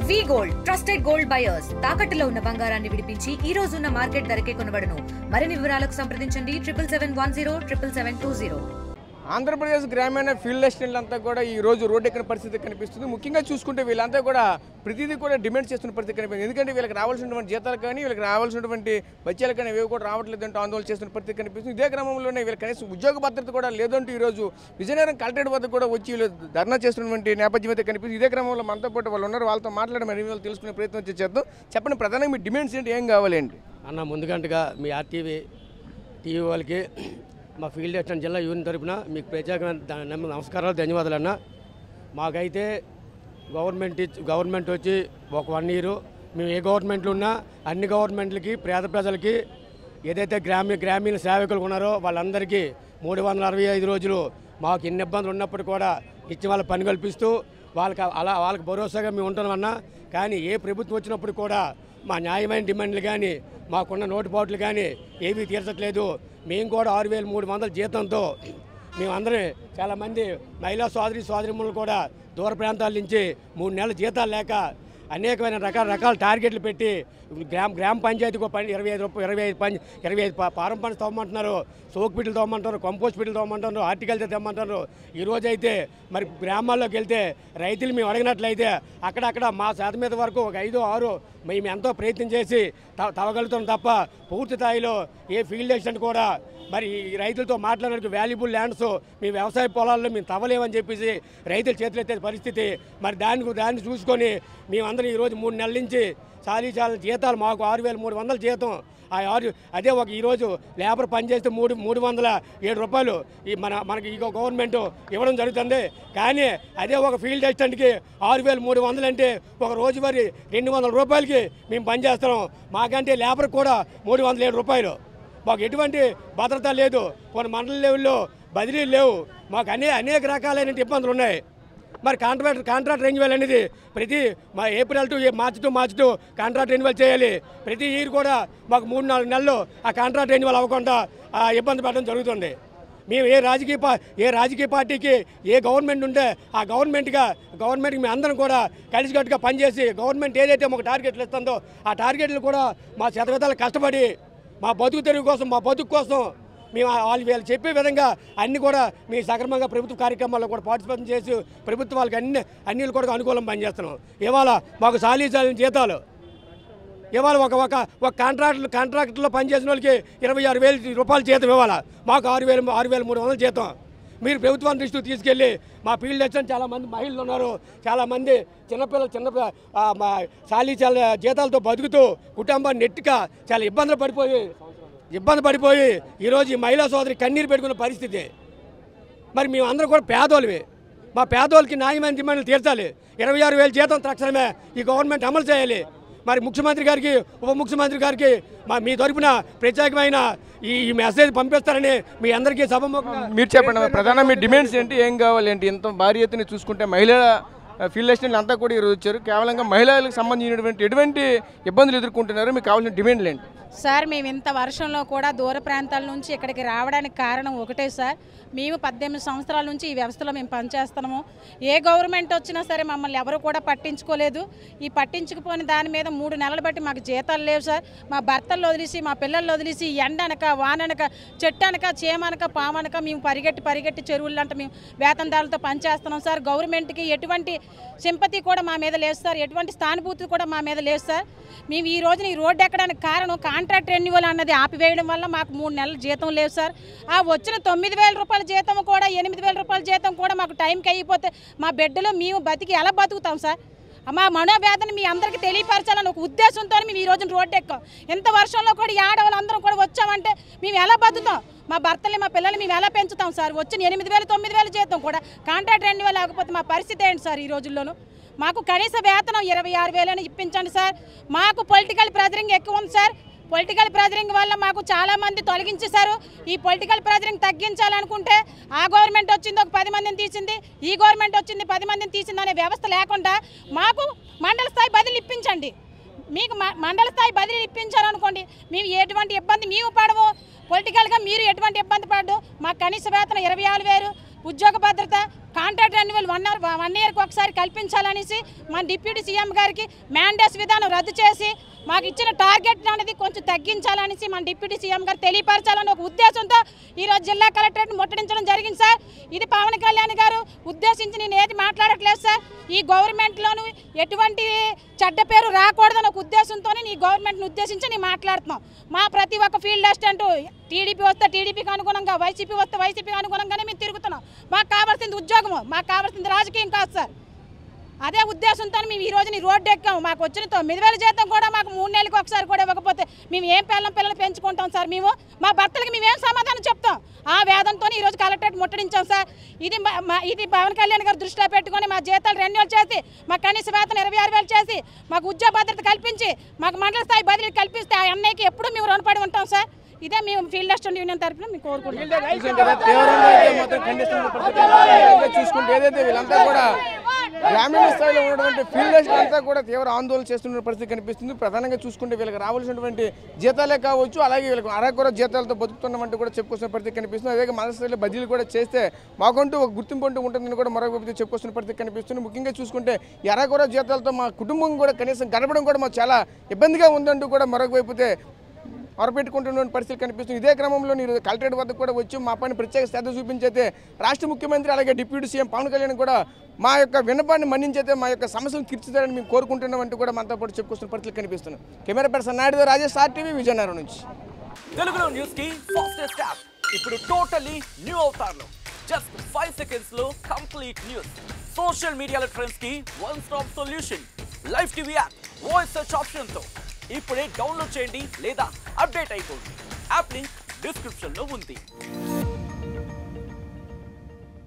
వి gold trusted gold buyers తాకట్టులో ఉన్న బంగారాన్ని విడిపించి ఈ రోజు ఉన్న మార్కెట్ ధరకే కొనబడును. మరిన్ని వివరాలకు సంప్రదించండి 77107720. ఆంధ్రప్రదేశ్ గ్రామీణ ఫీల్డ్ అసిస్టెంట్లు అంతా కూడా ఈ రోజు రోడ్డు ఎక్కిన పరిస్థితి కనిపిస్తుంది. ముఖ్యంగా చూసుకుంటే వీళ్ళంతా కూడా ప్రతిదీ కూడా డిమాండ్ చేస్తున్న పరిస్థితి కనిపిస్తుంది. ఎందుకంటే వీళ్ళకి రావాల్సినటువంటి జీతాలు కానీ వీళ్ళకి రావాల్సినటువంటి బత్యాలు కానీ ఏవి కూడా రావట్లేదంటూ ఆందోళన చేస్తున్న పరిస్థితి కనిపిస్తుంది. ఇదే క్రమంలోనే వీళ్ళకి కనీసం ఉద్యోగ భద్రత కూడా లేదంటూ ఈరోజు విజయనగరం కలెక్టరేట్ వద్ద కూడా వచ్చి వీళ్ళు ధర్నా చేస్తున్నటువంటి నేపథ్యం అయితే కనిపిస్తుంది. ఇదే క్రమంలో మనతో పాటు వాళ్ళు ఉన్నారు, వాళ్ళతో మాట్లాడి మరి వాళ్ళు తెలుసుకునే ప్రయత్నం చేద్దాం. చెప్పండి, ప్రధానంగా మీ డిమాండ్స్ ఏంటి, ఏం కావాలండి? అన్న ముందుగంటగా మీ ఆర్టీవీ టీవీ వాళ్ళకి మా ఫీల్డ్ అసిస్టెంట్ జిల్లా యూనియన్ తరఫున మీకు ప్రత్యేకమైన నమస్కారాలు, ధన్యవాదాలు అన్న. మాకైతే గవర్నమెంట్ వచ్చి ఒక 1 ఇయర్ మేము ఏ గవర్నమెంట్లు ఉన్నా అన్ని గవర్నమెంట్లకి పేద ప్రజలకి ఏదైతే గ్రామీణ సేవకులు ఉన్నారో వాళ్ళందరికీ 365 రోజులు మాకు ఎన్ని ఇబ్బందులు ఉన్నప్పుడు కూడా ఇచ్చి వాళ్ళ పని కల్పిస్తూ వాళ్ళకి భరోసాగా మేము ఉంటున్నామన్నా. కానీ ఏ ప్రభుత్వం వచ్చినప్పుడు కూడా మా న్యాయమైన డిమాండ్లు కానీ మాకున్న నోటుపాట్లు కానీ ఏవీ తీర్చట్లేదు. మేము కూడా 6300 జీతంతో మేమందరం చాలామంది మహిళా సోదరిమణులు కూడా దూర ప్రాంతాల నుంచి 3 నెలల జీతాలు లేక అనేకమైన రకాల టార్గెట్లు పెట్టి గ్రామ పంచాయతీకి 25 పారం పని తవ్వమంటున్నారు, సోక్ పిట్లు తవ్వమంటారు, కంపోస్ట్ పిట్లు తవ్వమంటారు, హార్టికల్చర్ తెమ్మంటారు. ఈరోజైతే మరి గ్రామాల్లోకి వెళ్తే రైతులు మేము అడిగినట్లయితే అక్కడక్కడ మా శాతం మీద వరకు ఒక 5-6 మేము ఎంతో ప్రయత్నం చేసి తవ్వగలుగుతాం తప్ప పూర్తి స్థాయిలో ఏ ఫీల్డ్ అసిస్టెంట్ కూడా మరి ఈ రైతులతో మాట్లాడడానికి వాల్యుబుల్ ల్యాండ్స్ మీ వ్యవసాయ పొలాల్లో మేము తవ్వలేమని చెప్పేసి రైతుల చేతులు ఎత్తే పరిస్థితి. మరి దాన్ని చూసుకొని మేమందరం ఈరోజు 3 నెలల నుంచి చాలా జీతాలు మాకు 6300 జీతం. అదే ఈరోజు లేబర్ పనిచేస్తే 307 రూపాయలు మనకి ఈ గవర్నమెంట్ ఇవ్వడం జరుగుతుంది. కానీ అదే ఒక ఫీల్డ్ అసిస్టెంట్కి 6300 అంటే ఒక రోజువారీ 200 రూపాయలకి మేము పనిచేస్తున్నాం. మాకంటే లేబర్ కూడా 307 రూపాయలు. మాకు ఎటువంటి భద్రత లేదు, కొన్ని మండల లెవెల్లో బదిలీలు లేవు, మాకు అనేక రకాలైన ఇబ్బందులు ఉన్నాయి. మరి కాంట్రాక్ట్ రెన్యువల్ అనేది ప్రతి April to March to contract renewal చేయాలి. ప్రతి ఇయర్ కూడా మాకు 3-4 నెలలు ఆ కాంట్రాక్ట్ రెన్యువల్ అవ్వకుండా ఇబ్బంది పడడం జరుగుతుంది. మేము ఏ రాజకీయ పార్టీకి ఏ గవర్నమెంట్ ఉంటే ఆ గవర్నమెంట్కి మేము అందరం కూడా కలిసికట్టుగా పనిచేసి గవర్నమెంట్ ఏదైతే మాకు టార్గెట్లు ఇస్తుందో ఆ టార్గెట్లు కూడా మా శతవిధాలు కష్టపడి మా బతుకు తెరుగు కోసం, మా బతుకు కోసం మేము వీళ్ళు చెప్పే విధంగా అన్ని కూడా మీ సక్రమంగా ప్రభుత్వ కార్యక్రమాల్లో కూడా పార్టిసిపేషన్ చేసి ప్రభుత్వాలకు అన్ని కూడా అనుకూలం పనిచేస్తున్నాం. ఇవాళ మాకు చాలీ జీతాలు ఇవాళ ఒక కాంట్రాక్ట్లో పనిచేసిన వాళ్ళకి 26,000 రూపాయల జీతం ఇవ్వాలి, మాకు 6,300 జీతం. మీరు ప్రభుత్వాన్ని దృష్టికి తీసుకెళ్ళి మా ఫీల్డ్ అసిస్టెంట్ చాలామంది మహిళలు ఉన్నారు, చాలామంది చిన్నపిల్లలు చాలీ జీతాలతో బతుకుతూ కుటుంబాన్ని నెట్టుగా చాలా ఇబ్బంది పడిపోయి ఈరోజు ఈ మహిళా సోదరి కన్నీరు పెట్టుకున్న పరిస్థితి. మరి మేము అందరం కూడా పేదోళ్ళమే, మా పేదోళ్ళకి న్యాయమైన డిమాండ్లు తీర్చాలి. 26,000 జీతం తక్షణమే ఈ గవర్నమెంట్ అమలు చేయాలి. మరి ముఖ్యమంత్రి గారికి, ఉప ముఖ్యమంత్రి గారికి మీ తరపున ప్రత్యేకమైన ఈ మెసేజ్ పంపిస్తారని మీ అందరికీ సభముఖంగా మీరు చెప్పండి. ప్రధాన మీ డిమాండ్స్ ఏంటి, ఏం కావాలి ఏంటి? ఇంత భారీ ఎత్తున చూసుకుంటే మహిళల ఫీల్డ్ అసిస్టెంట్లు అంతా కూడా ఈరోజు వచ్చారు. కేవలంగా మహిళలకు సంబంధించినటువంటి ఎటువంటి ఇబ్బందులు ఎదుర్కొంటున్నారు, మీకు కావాల్సిన డిమాండ్లు ఏంటి? సార్, మేము ఇంత వర్షంలో కూడా దూర ప్రాంతాల నుంచి ఇక్కడికి రావడానికి కారణం ఒకటే సార్. మేము 18 సంవత్సరాల నుంచి ఈ వ్యవస్థలో మేము పనిచేస్తున్నాము. ఏ గవర్నమెంట్ వచ్చినా సరే మమ్మల్ని ఎవరు కూడా పట్టించుకోలేదు. ఈ పట్టించుకుపోయిన దాని మీద 3 నెలలు బట్టి మాకు జీతాలు లేవు సార్. మా భర్తలు వదిలేసి, మా పిల్లలు వదిలేసి ఎండనక వాననక చెట్టనక చేమనక పామనక మేము పరిగెట్టి చెరువులంట మేము వేతనదారులతో పనిచేస్తున్నాం సార్. గవర్నమెంట్కి ఎటువంటి సింపతి కూడా మా మీద లేదు సార్, ఎటువంటి స్థానుభూతి కూడా మా మీద లేదు సార్. మేము ఈ రోజున ఈ రోడ్డు ఎక్కడానికి కారణం కాంట్రాక్ట్ రెన్యువల్ అన్నది ఆపివేయడం వల్ల మాకు 3 నెలల జీతం లేదు సార్. ఆ వచ్చిన 9,000 రూపాయల జీతం కూడా 8,000 రూపాయల జీతం కూడా మాకు టైంకి అయిపోతే మా బిడ్డలు మేము ఎలా బతుకుతాం సార్? మా మనోవేదన మీ అందరికీ తెలియపరచాలని ఒక ఉద్దేశంతో మేము ఈ రోజున రోడ్డు ఎక్కాం. ఎంత వర్షంలో కూడా ఈ ఆడవాళ్ళు అందరం కూడా వచ్చామంటే మేము ఎలా బతుకుతాం? మా భర్తల్ని మా పిల్లల్ని మేము ఎలా పెంచుతాం సార్? వచ్చిన 8,000 9,000 జీతం కూడా కాంట్రాక్ట్ రెన్యువల్ లేకపోతే మా పరిస్థితి ఏంటి సార్? ఈ రోజుల్లోనూ మాకు కనీస వేతనం 26,000 అని ఇప్పించండి సార్. మాకు పొలిటికల్ ప్రెజరింగ్ ఎక్కువ ఉంది సార్. పొలిటికల్ ప్రెజరింగ్ వల్ల మాకు చాలామంది తొలగించేశారు. ఈ పొలిటికల్ ప్రెజరింగ్ తగ్గించాలనుకుంటే ఆ గవర్నమెంట్ వచ్చింది ఒక 10 మందిని తీసింది, ఈ గవర్నమెంట్ వచ్చింది 10 మందిని తీసింది అనే వ్యవస్థ లేకుండా మాకు మండల స్థాయి బదిలీ ఇప్పించండి. మీకు మండల స్థాయి బదిలీ ఇప్పించాలనుకోండి, మేము ఎటువంటి ఇబ్బంది మేము పడము, పొలిటికల్గా మీరు ఎటువంటి ఇబ్బంది పడదు. మాకు కనీస వేతనం 24,000, ఉద్యోగ భద్రత, కాంట్రాక్ట్ రెన్యువల్ 1 ఇయర్కి ఒకసారి కల్పించాలనేసి మన డిప్యూటీ సీఎం గారికి మ్యాండేట్స్ విధానం రద్దు చేసి మాకు ఇచ్చిన టార్గెట్ అనేది కొంచెం తగ్గించాలనేసి మన డిప్యూటీ సీఎం గారు తెలియపరచాలని ఒక ఉద్దేశంతో ఈరోజు జిల్లా కలెక్టరేట్ని ముట్టడించడం జరిగింది సార్. ఇది పవన్ కళ్యాణ్ గారు ఉద్దేశించి నేను ఏది మాట్లాడట్లేదు సార్. ఈ గవర్నమెంట్లోనూ ఎటువంటి చెడ్డ పేరు రాకూడదని ఒక ఉద్దేశంతోనే ఈ గవర్నమెంట్ని ఉద్దేశించి నేను మాట్లాడుతున్నాం. మా ప్రతి ఒక్క ఫీల్డ్ అసిస్టెంట్ టీడీపీ వస్తే టీడీపీకి అనుగుణంగా, వైసీపీ వస్తే వైసీపీకి అనుగుణంగానే మేము తిరుగుతున్నాం. మాకు కావాల్సింది ఉద్యోగము, మాకు కావాల్సింది రాజకీయం కాదు సార్. అదే ఉద్దేశంతో మేము ఈ రోజుని రోడ్డు ఎక్కాము. మాకు వచ్చిన 9,000 జీతం కూడా మాకు 3 నెలలకు ఒకసారి కూడా ఇవ్వకపోతే మేము ఏం పిల్లలు పెంచుకుంటాం సార్. మేము మా భర్తలకి మేమేం సమాధానం చెప్తాం? ఆ వేదంతో ఈరోజు కలెక్టరేట్ ముట్టడించాం సార్. ఇది పవన్ కళ్యాణ్ గారు దృష్టిలో పెట్టుకొని మా జీతాలు రెన్యువల్ చేసి, మా కనీస వేతనం 26,000 చేసి, మాకు ఉద్యోగ భద్రత కల్పించి, మాకు మండల స్థాయి బదిలీ కల్పిస్తే ఆ అన్నయ్యకి ఎప్పుడు మేము రుణపడి ఉంటాం సార్. ఇదే మేము ఫీల్డ్ అసిస్టెంట్ యూనియన్ తరఫున మేము కోరుకుంటున్నాం. చూసుకుంటే ఏదైతే వీళ్ళంతా కూడా గ్రామీణ స్థాయిలో ఉన్నటువంటి ఫీల్డ్ అసిస్టెంట్ అంతా కూడా తీవ్ర ఆందోళన చేస్తున్న పరిస్థితి కనిపిస్తుంది. ప్రధానంగా చూసుకుంటే వీళ్ళకి రావాల్సినటువంటి జీతాలే కావచ్చు, అలాగే వీళ్ళకి అరకొర జీతాలతో బతుకుతున్నామంటూ కూడా చెప్పుకొస్తున్న పరిస్థితి కనిపిస్తుంది. అదే మండల స్థాయిలో బదిలీలు కూడా చేస్తే మాకంటూ ఒక గుర్తింపు అంటూ ఉంటుందని కూడా మరొక వైపు చెప్పుకొస్తున్న పరిస్థితి కనిపిస్తుంది. ముఖ్యంగా చూసుకుంటే ఈ అరకొర జీతాలతో మా కుటుంబం కూడా కనీసం గడపడం కూడా మాకు చాలా ఇబ్బందిగా ఉందంటూ కూడా మరొక వైపుతే మొరపెట్టుకుంటున్న పరిస్థితి కనిపిస్తుంది. ఇదే క్రమంలో మీరు కలెక్టరేట్ వద్దకు కూడా వచ్చి మా పైన ప్రత్యేక శ్రద్ధ చూపించైతే రాష్ట్ర ముఖ్యమంత్రి అలాగే డిప్యూటీ సీఎం పవన్ కళ్యాణ్ కూడా మా యొక్క విన్నపాన్ని మన్నించైతే మా యొక్క సమస్యలను తీర్చుతారని మేము కోరుకుంటున్నామంటూ కూడా మనతో పాటు చెప్పుకొస్తున్న పరిస్థితి కనిపిస్తుంది. Camera person Naidu Rajesh RTV Vizianagaram నుంచి. తెలుగులో న్యూస్ కి ఫాస్టెస్ట్ యాప్ ఇప్పుడు టోటలీ న్యూ అవతార్లో జస్ట్ 5 seconds లో కంప్లీట్ న్యూస్. సోషల్ మీడియాలో ట్రెండ్స్ కి one stop solution. Live TV app voice search option తో ఇప్పుడే డౌన్లోడ్ చేయండి లేదా అప్డేట్ అయిపోండి. యాప్ లింక్ డిస్క్రిప్షన్ లో ఉంది.